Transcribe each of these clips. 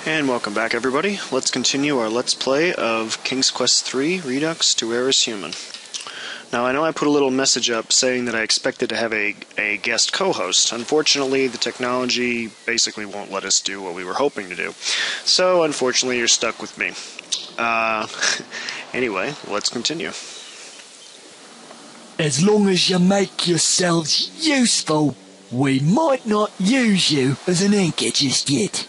And welcome back, everybody. Let's continue our Let's Play of King's Quest III, Redux to Where is Human. Now, I know I put a little message up saying that I expected to have a guest co-host. Unfortunately, the technology basically won't let us do what we were hoping to do. So, unfortunately, you're stuck with me. Anyway, let's continue. As long as you make yourselves useful, we might not use you as an anchor just yet.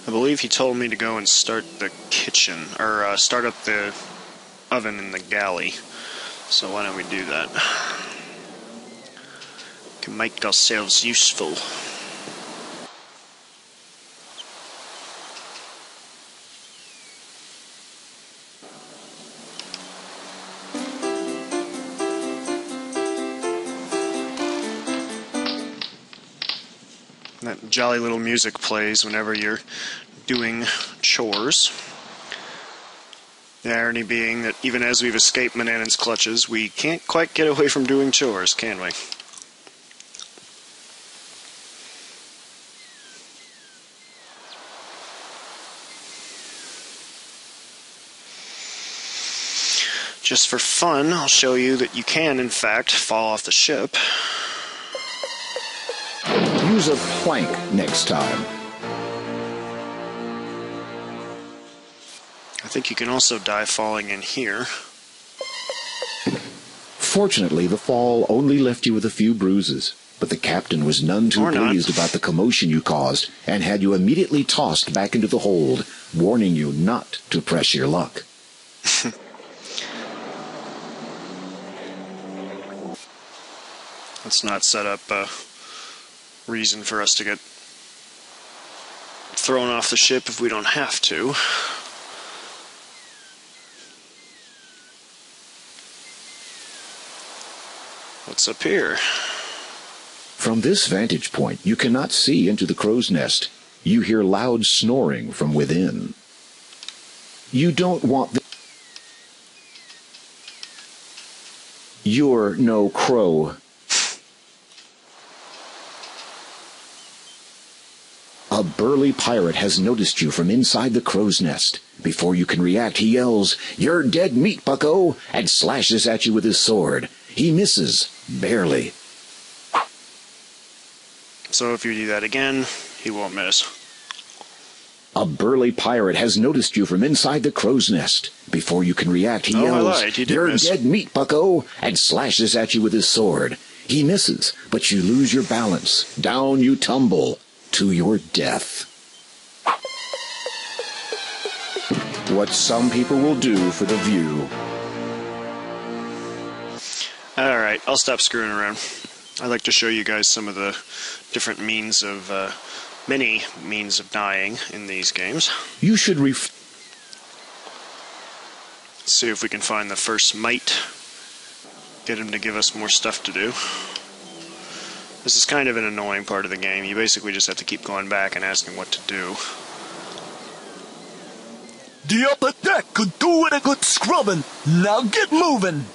I believe he told me to go and start the kitchen, or start up the oven in the galley. So why don't we do that? We can make ourselves useful. That jolly little music plays whenever you're doing chores. The irony being that even as we've escaped Manannan's clutches, we can't quite get away from doing chores, can we? Just for fun, I'll show you that you can, in fact, fall off the ship. Use a plank next time. I think you can also die falling in here. Fortunately, the fall only left you with a few bruises, but the captain was none too pleased about the commotion you caused and had you immediately tossed back into the hold, warning you not to press your luck. Let's not set up a reason for us to get thrown off the ship if we don't have to. What's up here? From this vantage point, you cannot see into the crow's nest. You hear loud snoring from within. You don't want You're no crow. A burly pirate has noticed you from inside the crow's nest. Before you can react, he yells, "You're dead meat, bucko!" and slashes at you with his sword. He misses, barely. So if you do that again, he won't miss. A burly pirate has noticed you from inside the crow's nest. Before you can react, he yells, "You're dead meat, bucko!" and slashes at you with his sword. He misses, but you lose your balance. Down you tumble to your death. What some people will do for the view. Alright, I'll stop screwing around. I'd like to show you guys some of the different means of, many means of dying in these games. You should Let's see if we can find the first mite. Get him to give us more stuff to do. This is kind of an annoying part of the game. You basically just have to keep going back and asking what to do. The upper deck could do with a good scrubbing. Now get moving.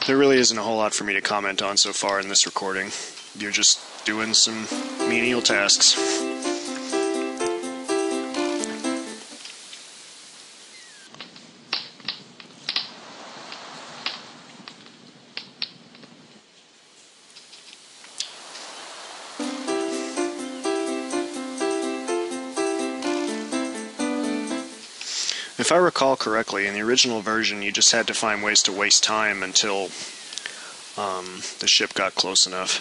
There really isn't a whole lot for me to comment on so far in this recording. You're just doing some menial tasks. If I recall correctly, in the original version, you just had to find ways to waste time until the ship got close enough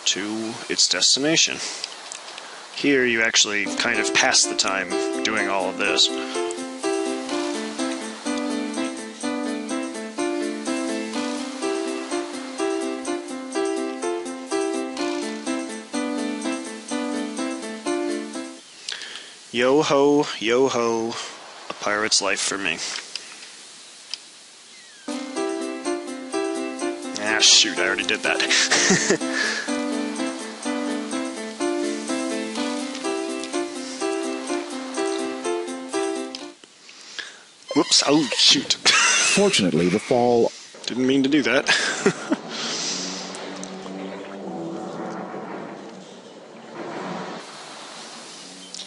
to its destination. Here, you actually kind of pass the time doing all of this. Yo-ho, yo-ho, a pirate's life for me. Ah, shoot, I already did that. Whoops, oh, shoot. Fortunately, the fall... Didn't mean to do that.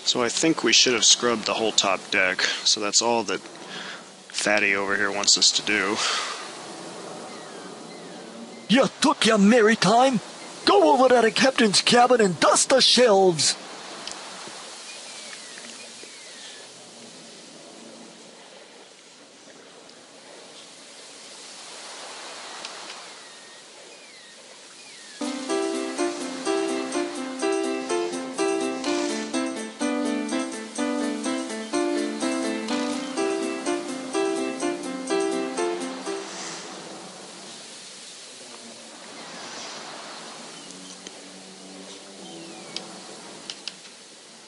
So I think we should have scrubbed the whole top deck, so that's all that Fatty over here wants us to do. You took your merry time. Go over to the captain's cabin and dust the shelves.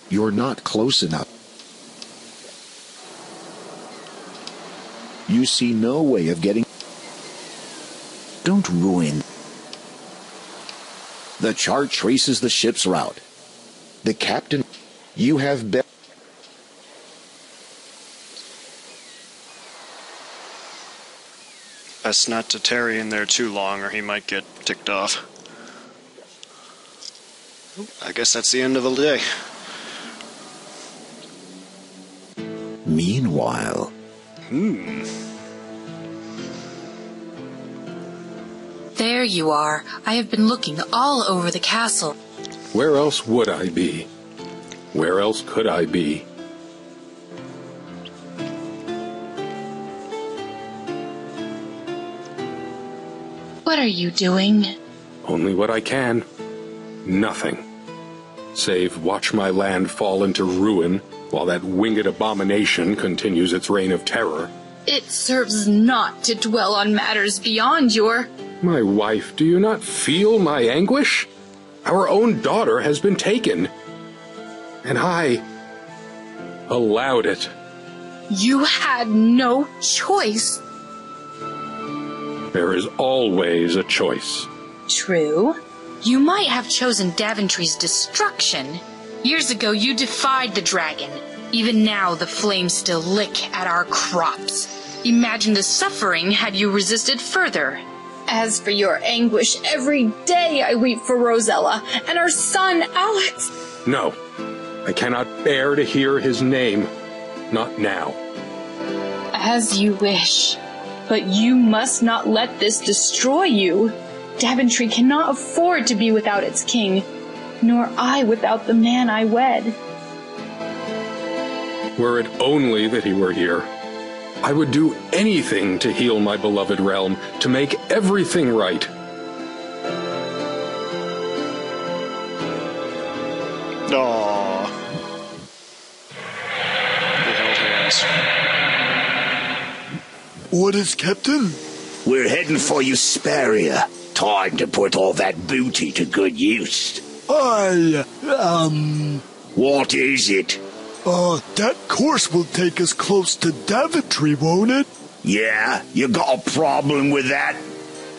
You're not close enough. You see no way of getting... Don't ruin. The chart traces the ship's route. The captain... You have been... Best not to tarry in there too long or he might get ticked off. I guess that's the end of the day. Meanwhile... There you are. I have been looking all over the castle. Where else would I be? Where else could I be? What are you doing? Only what I can. Nothing. Save watch my land fall into ruin while that winged abomination continues its reign of terror. It serves not to dwell on matters beyond your... My wife, do you not feel my anguish? Our own daughter has been taken. And I allowed it. You had no choice. There is always a choice. True. You might have chosen Daventry's destruction. Years ago, you defied the dragon. Even now, the flames still lick at our crops. Imagine the suffering had you resisted further. As for your anguish, every day I weep for Rosella and our son, Alex. No, I cannot bear to hear his name. Not now. As you wish. But you must not let this destroy you. Daventry cannot afford to be without its king, nor I without the man I wed. Were it only that he were here, I would do anything to heal my beloved realm, to make everything right. Aww. They held hands. Orders, Captain? We're heading for Usperia. Time to put all that booty to good use. What is it? That course will take us close to Daventry, won't it? Yeah? You got a problem with that?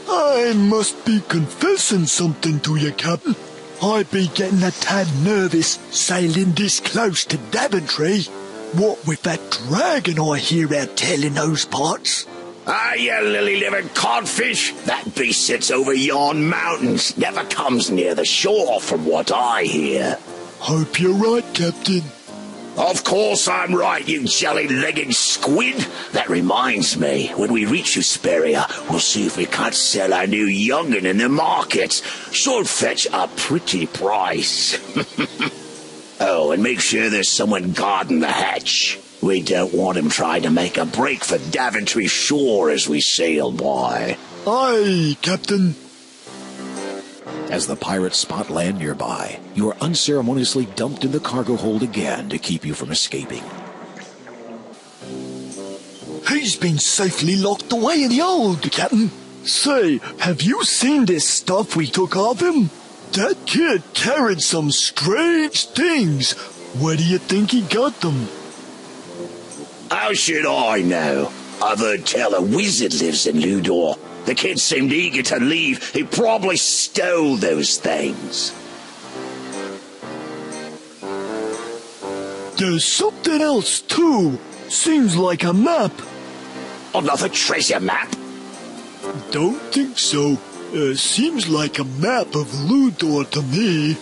I must be confessing something to you, Captain. I be getting a tad nervous sailing this close to Daventry. What with that dragon I hear out telling those parts. Ah, you lily-livered codfish! That beast sits over yon mountains, never comes near the shore from what I hear. Hope you're right, Captain. Of course I'm right, you jelly-legged squid. That reminds me, when we reach Usperia, we'll see if we can't sell our new young'un in the market. Should fetch a pretty price. Oh, and make sure there's someone guarding the hatch. We don't want him trying to make a break for Daventry shore as we sail by. Aye, Captain. As the pirates spot land nearby, you are unceremoniously dumped in the cargo hold again to keep you from escaping. He's been safely locked away in the hold, Captain. Say, have you seen this stuff we took off him? That kid carried some strange things. Where do you think he got them? How should I know? I've heard tell a wizard lives in Ludor. The kid seemed eager to leave. He probably stole those things. There's something else, too. Seems like a map. Another treasure map? Don't think so. Seems like a map of Ludor to me.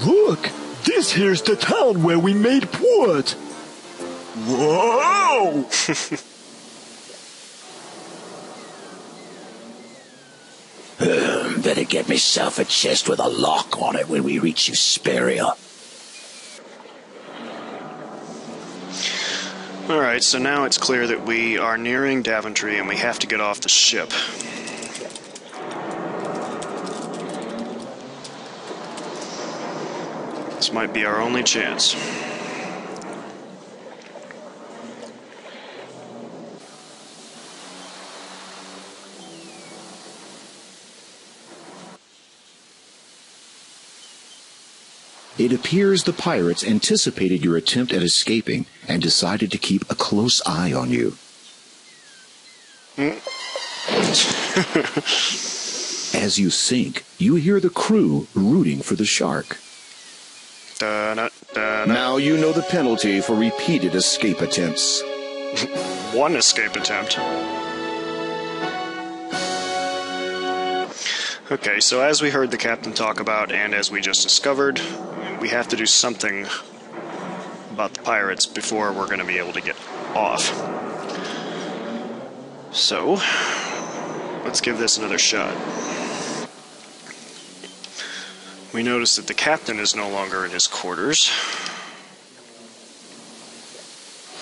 Look, this here's the town where we made port. Whoa! Better get myself a chest with a lock on it when we reach Usperia. Alright, so now it's clear that we are nearing Daventry and we have to get off the ship. This might be our only chance. It appears the pirates anticipated your attempt at escaping and decided to keep a close eye on you. As you sink, you hear the crew rooting for the shark. Now you know the penalty for repeated escape attempts. One escape attempt. Okay, so as we heard the captain talk about, and as we just discovered, we have to do something about the pirates before we're going to be able to get off. So, let's give this another shot. We notice that the captain is no longer in his quarters.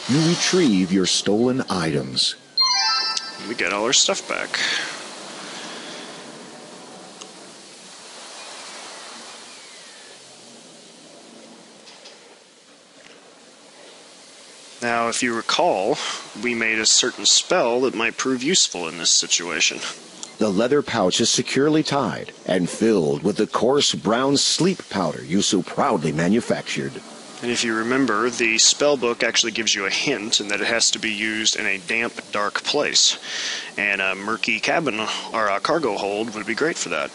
You retrieve your stolen items. We get all our stuff back. Now, if you recall, we made a certain spell that might prove useful in this situation. The leather pouch is securely tied and filled with the coarse brown sleep powder you so proudly manufactured. And if you remember, the spell book actually gives you a hint in that it has to be used in a damp, dark place. And a murky cabin or a cargo hold would be great for that.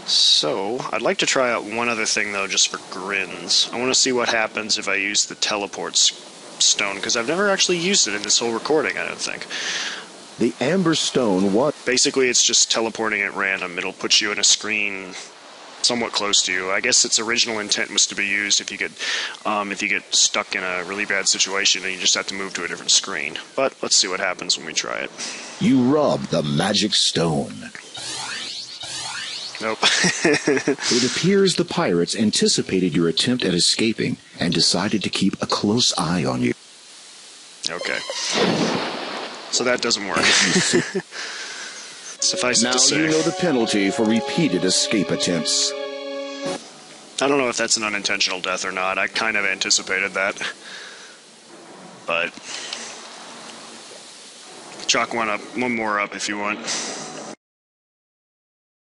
So, I'd like to try out one other thing, though, just for grins. I want to see what happens if I use the teleport stone, because I've never actually used it in this whole recording, I don't think. The amber stone, what? Basically, it's just teleporting at random. It'll put you in a screen somewhat close to you. I guess its original intent was to be used if you get stuck in a really bad situation and you just have to move to a different screen. But let's see what happens when we try it. You rub the magic stone. Nope. It appears the pirates anticipated your attempt at escaping and decided to keep a close eye on you. Okay. So that doesn't work. Suffice it to say. Now you know the penalty for repeated escape attempts. I don't know if that's an unintentional death or not. I kind of anticipated that. But chalk one more up if you want.